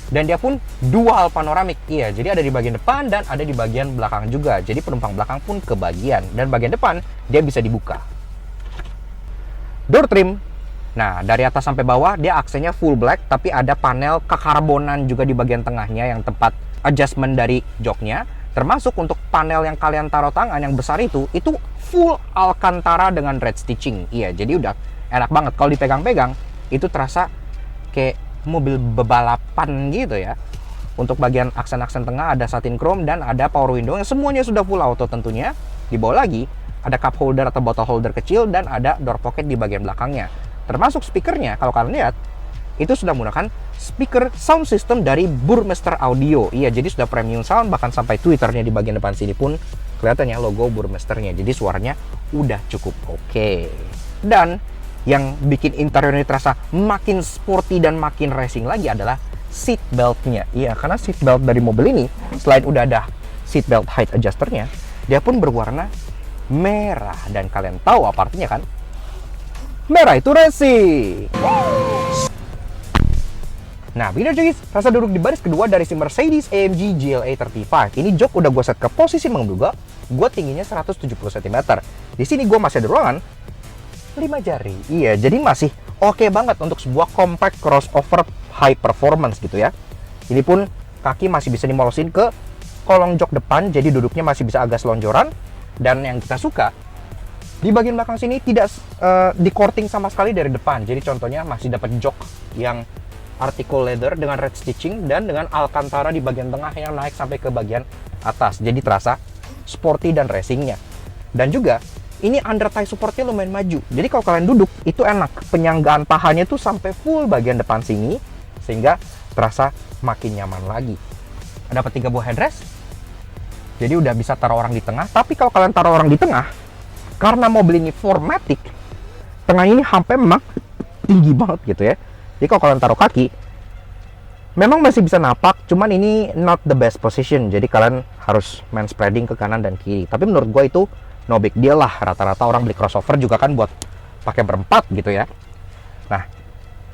Dan dia pun dual panoramik, iya, jadi ada di bagian depan dan ada di bagian belakang juga. Jadi penumpang belakang pun kebagian, dan bagian depan dia bisa dibuka. Door trim, nah dari atas sampai bawah dia aksennya full black, tapi ada panel kekarbonan juga di bagian tengahnya yang tempat adjustment dari joknya. Termasuk untuk panel yang kalian taruh tangan yang besar itu full Alcantara dengan red stitching. Iya, jadi udah enak banget kalau dipegang-pegang, itu terasa kayak mobil bebalapan gitu ya. Untuk bagian aksen-aksen tengah ada satin chrome dan ada power window yang semuanya sudah full auto tentunya. Di bawah lagi ada cup holder atau bottle holder kecil dan ada door pocket di bagian belakangnya. Termasuk speakernya, kalau kalian lihat itu sudah menggunakan speaker sound system dari Burmester Audio. Iya, jadi sudah premium sound, bahkan sampai twitternya di bagian depan sini pun kelihatannya logo Burmesternya. Jadi suaranya udah cukup oke. Dan yang bikin interior ini terasa makin sporty dan makin racing lagi adalah seat beltnya. Iya, karena seat belt dari mobil ini selain udah ada seat belt height adjusternya, dia pun berwarna merah. Dan kalian tahu apa artinya kan? Merah itu racing. Nah, begini guys, rasa duduk di baris kedua dari si Mercedes AMG GLA 35. Ini jok udah gue set ke posisi menduga, gue tingginya 170 cm. Di sini gue masih ada ruangan 5 jari. Iya, jadi masih oke banget untuk sebuah compact crossover high performance gitu ya. Ini pun kaki masih bisa dimolosin ke kolong jok depan, jadi duduknya masih bisa agak selonjoran. Dan yang kita suka, di bagian belakang sini tidak di-courting sama sekali dari depan. Jadi contohnya masih dapat jok yang article leather dengan red stitching dan dengan Alcantara di bagian tengah yang naik sampai ke bagian atas. Jadi terasa sporty dan racingnya. Dan juga ini under thigh supportnya lumayan maju. Jadi kalau kalian duduk itu enak. Penyanggaan pahanya tuh sampai full bagian depan sini, sehingga terasa makin nyaman lagi. Dapat 3 buah headrest. Jadi udah bisa taruh orang di tengah. Tapi kalau kalian taruh orang di tengah, karena mobil ini 4MATIC, tengah ini sampai memang tinggi banget gitu ya. Jadi kalau kalian taruh kaki, memang masih bisa napak, cuman ini not the best position. Jadi kalian harus main spreading ke kanan dan kiri. Tapi menurut gue itu no big deal lah. Rata-rata orang beli crossover juga kan buat pakai berempat gitu ya. Nah,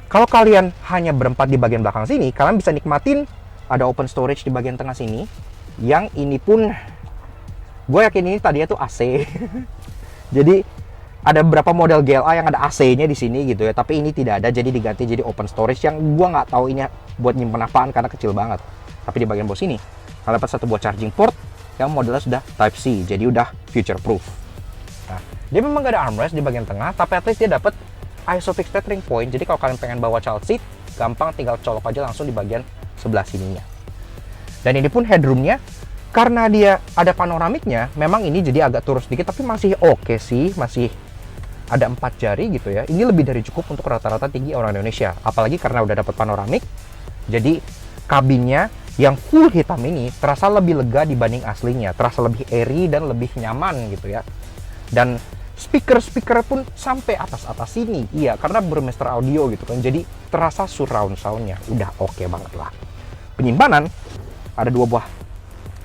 kalau kalian hanya berempat di bagian belakang sini, kalian bisa nikmatin ada open storage di bagian tengah sini. Yang ini pun, gue yakin ini tadinya tuh AC. Jadi Ada beberapa model GLA yang ada AC-nya di sini gitu ya, tapi ini tidak ada, jadi diganti jadi open storage yang gua nggak tahu ini buat nyimpen apaan karena kecil banget. Tapi di bagian bawah sini kalian dapat satu buah charging port yang modelnya sudah Type C, jadi udah future proof. Nah, dia memang gak ada armrest di bagian tengah, tapi at least dia dapat ISOFIX tethering point. Jadi kalau kalian pengen bawa child seat, gampang tinggal colok aja langsung di bagian sebelah sininya. Dan ini pun headroomnya, karena dia ada panoramiknya, memang ini jadi agak turun sedikit, tapi masih oke sih, masih ada 4 jari gitu ya. Ini lebih dari cukup untuk rata-rata tinggi orang Indonesia. Apalagi karena udah dapat panoramik, jadi kabinnya yang full hitam ini terasa lebih lega dibanding aslinya, terasa lebih airy dan lebih nyaman gitu ya. Dan speaker pun sampai atas sini, iya, karena Burmester Audio gitu kan, jadi terasa surround soundnya udah oke banget lah. Penyimpanan ada 2 buah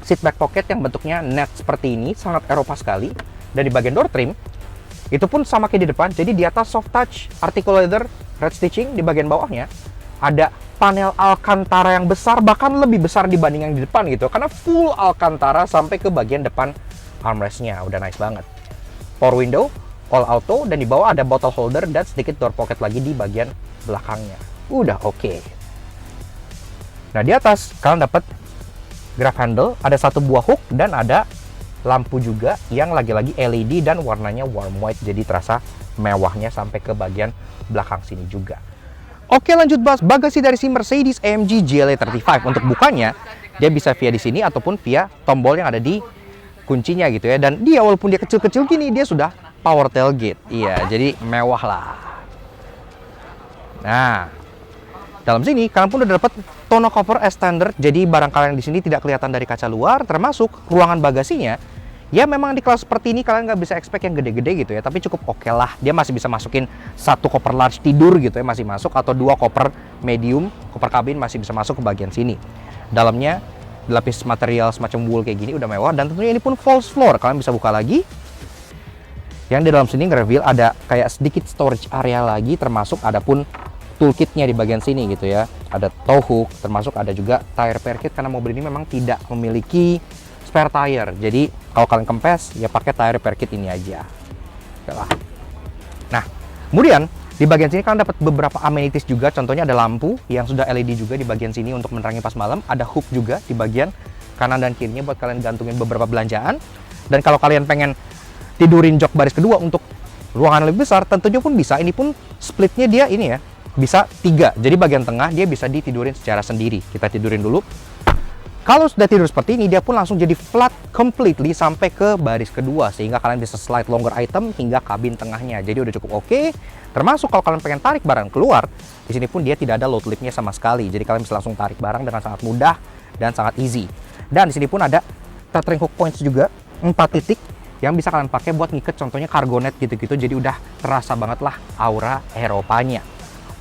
seat back pocket yang bentuknya net seperti ini, sangat Eropa sekali. Dan di bagian door trim itu pun sama kayak di depan, jadi di atas soft touch article leather red stitching, di bagian bawahnya ada panel Alcantara yang besar, bahkan lebih besar dibanding yang di depan gitu, karena full Alcantara sampai ke bagian depan armrestnya, udah nice banget. Power window, all auto, dan di bawah ada bottle holder dan sedikit door pocket lagi di bagian belakangnya, udah oke. Nah di atas kalian dapat grab handle, ada 1 buah hook dan ada lampu juga yang lagi-lagi LED dan warnanya warm white, jadi terasa mewahnya sampai ke bagian belakang sini juga. Oke, lanjut bahas bagasi dari si Mercedes-AMG GLA 35. Untuk bukanya dia bisa via di sini ataupun via tombol yang ada di kuncinya gitu ya. Dan dia walaupun dia kecil-kecil gini, dia sudah power tailgate. Iya, jadi mewah lah. Nah, dalam sini kalian pun udah dapat tonneau cover as standard, jadi barang kalian di sini tidak kelihatan dari kaca luar, termasuk ruangan bagasinya. Ya memang di kelas seperti ini kalian nggak bisa expect yang gede-gede gitu ya, tapi cukup oke lah. Dia masih bisa masukin 1 koper large tidur gitu ya, masih masuk, atau 2 koper medium, koper kabin masih bisa masuk ke bagian sini. Dalamnya dilapis material semacam wool kayak gini, udah mewah. Dan tentunya ini pun false floor, kalian bisa buka lagi. Yang di dalam sini nge-reveal ada kayak sedikit storage area lagi, termasuk ada pun toolkitnya di bagian sini gitu ya. Ada tow hook, termasuk ada juga tire repair kit, karena mobil ini memang tidak memiliki spare tire. Jadi kalau kalian kempes ya pakai tire repair kit ini aja. Oke lah. Nah, kemudian di bagian sini kalian dapat beberapa amenities juga. Contohnya ada lampu yang sudah LED juga di bagian sini untuk menerangi pas malam. Ada hook juga di bagian kanan dan kirinya buat kalian gantungin beberapa belanjaan. Dan kalau kalian pengen tidurin jok baris kedua untuk ruangan lebih besar, tentunya pun bisa. Ini pun splitnya dia ini ya, bisa 3. Jadi bagian tengah dia bisa ditidurin secara sendiri. Kita tidurin dulu. Kalau sudah tidur seperti ini, dia pun langsung jadi flat completely sampai ke baris kedua, sehingga kalian bisa slide longer item hingga kabin tengahnya. Jadi udah cukup oke. Termasuk kalau kalian pengen tarik barang keluar, di sini pun dia tidak ada load lipnya sama sekali. Jadi kalian bisa langsung tarik barang dengan sangat mudah dan sangat easy. Dan di sini pun ada tethering hook points juga, 4 titik yang bisa kalian pakai buat ngiket, contohnya cargo net gitu-gitu. Jadi udah terasa banget lah aura Eropanya.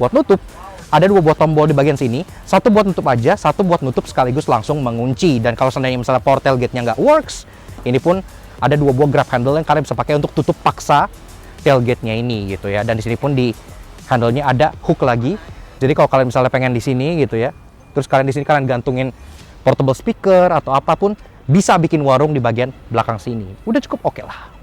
Buat nutup, ada 2 buah tombol di bagian sini, 1 buat nutup aja, 1 buat nutup sekaligus langsung mengunci. Dan kalau seandainya misalnya power tailgate-nya nggak works, ini pun ada 2 buah grab handle yang kalian bisa pakai untuk tutup paksa tailgate-nya ini gitu ya. Dan di sini pun di handle-nya ada hook lagi. Jadi kalau kalian misalnya pengen di sini gitu ya, terus kalian di sini kalian gantungin portable speaker atau apapun, bisa bikin warung di bagian belakang sini. Udah cukup oke lah.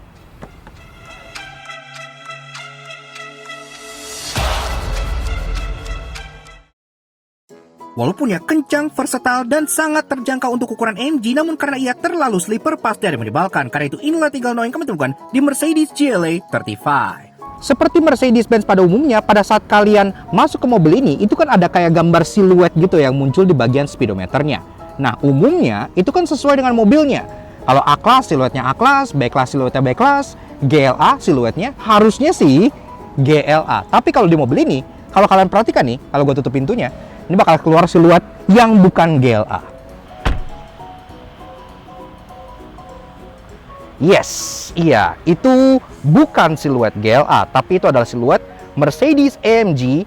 Walaupun ya kencang, versatile, dan sangat terjangkau untuk ukuran AMG, namun karena ia terlalu sleeper pas dari menyebalkan. Karena itu inilah 3 hal yang kami temukan di Mercedes GLA 35.
Seperti Mercedes-Benz pada umumnya, pada saat kalian masuk ke mobil ini, itu kan ada kayak gambar siluet gitu yang muncul di bagian speedometernya. Nah, umumnya itu kan sesuai dengan mobilnya. Kalau A-Class siluetnya A-Class, B-Class siluetnya B-Class, GLA siluetnya harusnya sih GLA. Tapi kalau di mobil ini, kalau kalian perhatikan nih, kalau gue tutup pintunya, ini bakal keluar siluet yang bukan GLA. Yes, iya, itu bukan siluet GLA, tapi itu adalah siluet Mercedes-AMG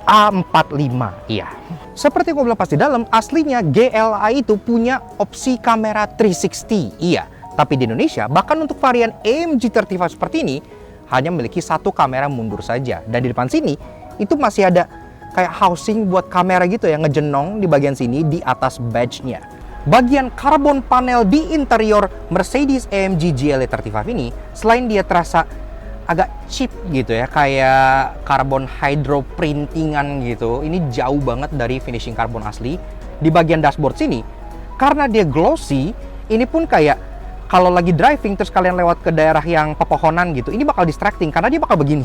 A45. Iya. Seperti gue bilang pas di dalam, aslinya GLA itu punya opsi kamera 360. Iya, tapi di Indonesia, bahkan untuk varian AMG 35 seperti ini, hanya memiliki 1 kamera mundur saja. Dan di depan sini, itu masih ada kayak housing buat kamera gitu ya, ngejenong di bagian sini di atas badge-nya. Bagian karbon panel di interior Mercedes-AMG GLA 35 ini, selain dia terasa agak cheap gitu ya, kayak carbon hydro printingan gitu. Ini jauh banget dari finishing karbon asli. Di bagian dashboard sini, karena dia glossy, ini pun kayak kalau lagi driving terus kalian lewat ke daerah yang pepohonan gitu, ini bakal distracting karena dia bakal begini.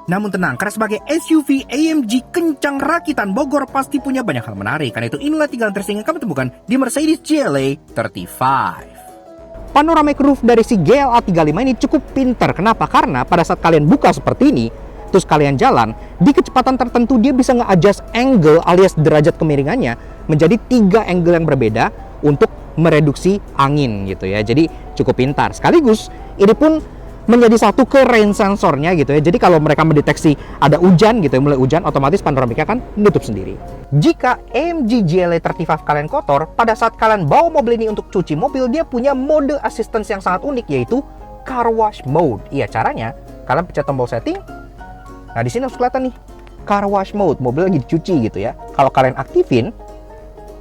Namun tenang, karena sebagai SUV AMG kencang rakitan Bogor pasti punya banyak hal menarik. Karena itu inilah 3 hal interesting yang kamu temukan di Mercedes GLA 35.
Panoramic roof dari si GLA 35 ini cukup pintar. Kenapa? Karena pada saat kalian buka seperti ini, terus kalian jalan, di kecepatan tertentu dia bisa nge-adjust angle alias derajat kemiringannya menjadi 3 angle yang berbeda untuk mereduksi angin gitu ya. Jadi cukup pintar. Sekaligus ini pun menjadi satu ke rain sensornya gitu ya. Jadi kalau mereka mendeteksi ada hujan gitu ya, mulai hujan, otomatis panoramiknya akan menutup sendiri. Jika AMG GLA 35 kalian kotor, pada saat kalian bawa mobil ini untuk cuci mobil, dia punya mode assistance yang sangat unik, yaitu car wash mode. Iya, caranya kalian pencet tombol setting. Nah, di sini harus kelihatan nih, car wash mode, mobil lagi dicuci gitu ya. Kalau kalian aktifin,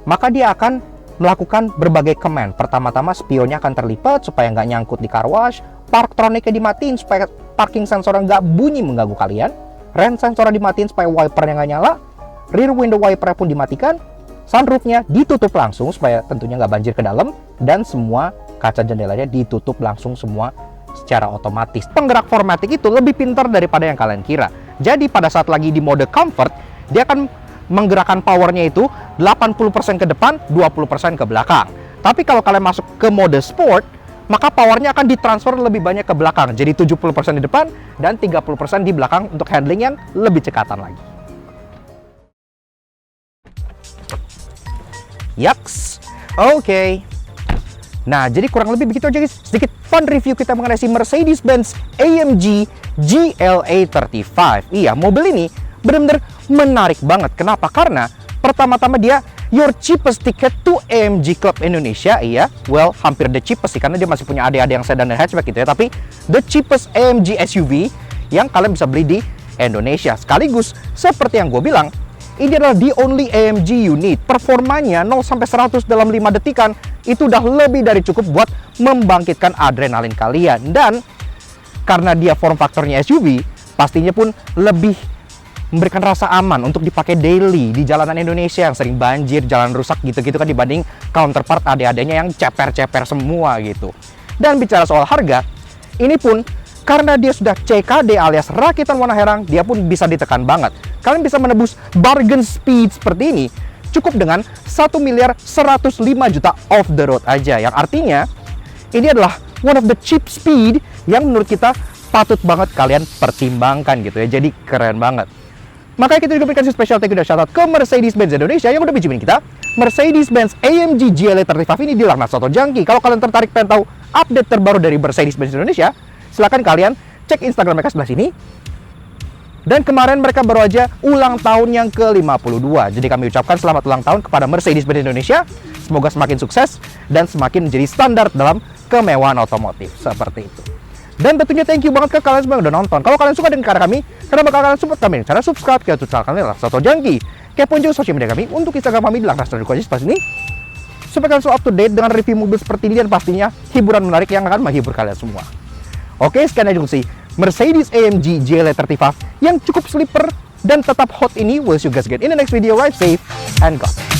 maka dia akan melakukan berbagai command. Pertama-tama spionnya akan terlipat supaya nggak nyangkut di car wash. Parktronicnya dimatiin supaya parking sensornya nggak bunyi mengganggu kalian. Rain sensornya dimatiin supaya wipernya nggak nyala. Rear window wipernya pun dimatikan. Sunroofnya ditutup langsung supaya tentunya nggak banjir ke dalam. Dan semua kaca jendelanya ditutup langsung semua secara otomatis. Penggerak 4MATIC itu lebih pintar daripada yang kalian kira. Jadi pada saat lagi di mode comfort, dia akan menggerakkan powernya itu 80% ke depan, 20% ke belakang. Tapi kalau kalian masuk ke mode sport, maka powernya akan ditransfer lebih banyak ke belakang. Jadi 70% di depan dan 30% di belakang untuk handling yang lebih cekatan lagi. Yaks. Oke. Nah, jadi kurang lebih begitu aja guys. Sedikit fun review kita mengenai si Mercedes-Benz AMG GLA 35. Iya, mobil ini benar-benar menarik banget. Kenapa? Karena pertama-tama dia your cheapest ticket to AMG Club Indonesia. Iya, well, hampir the cheapest sih, karena dia masih punya adik-adik yang sedan dan hatchback gitu ya. Tapi the cheapest AMG SUV yang kalian bisa beli di Indonesia. Sekaligus, seperti yang gue bilang, ini adalah the only AMG unit. Performanya 0-100 dalam 5 detikan, itu udah lebih dari cukup buat membangkitkan adrenalin kalian. Dan karena dia form faktornya SUV, pastinya pun lebih memberikan rasa aman untuk dipakai daily di jalanan Indonesia yang sering banjir, jalan rusak gitu-gitu kan, dibanding counterpart adik-adiknya yang ceper-ceper semua gitu. Dan bicara soal harga, ini pun karena dia sudah CKD alias rakitan warna herang, dia pun bisa ditekan banget. Kalian bisa menebus bargain speed seperti ini cukup dengan 1.105.000.000 off the road aja, yang artinya ini adalah one of the cheap speed yang menurut kita patut banget kalian pertimbangkan gitu ya. Jadi keren banget. Makanya kita juga berikan special thank you dan shoutout ke Mercedes-Benz Indonesia yang udah pinjemin kita Mercedes-Benz AMG GLA 35 ini di Larnas Soto Jangki. Kalau kalian tertarik pengen tahu update terbaru dari Mercedes-Benz Indonesia, silakan kalian cek Instagram mereka sebelah sini. Dan kemarin mereka baru aja ulang tahun yang ke-52. Jadi kami ucapkan selamat ulang tahun kepada Mercedes-Benz Indonesia. Semoga semakin sukses dan semakin menjadi standar dalam kemewahan otomotif. Seperti itu. Dan tentunya thank you banget ke kalian semua yang udah nonton. Kalau kalian suka dengan karya kami, karena bakal kalian support kami dengan cara subscribe ke YouTube channel kami Larnas Soto Jangki. Kepoin juga sosial media kami untuk Instagram kami di Larnas Soto Jangki seperti ini. Supaya kalian selalu up to date dengan review mobil seperti ini dan pastinya hiburan menarik yang akan menghibur kalian semua. Oke, sekian aja sih Mercedes AMG GLA 35 yang cukup sleeper dan tetap hot ini. We'll see you guys again in the next video. Ride safe and God.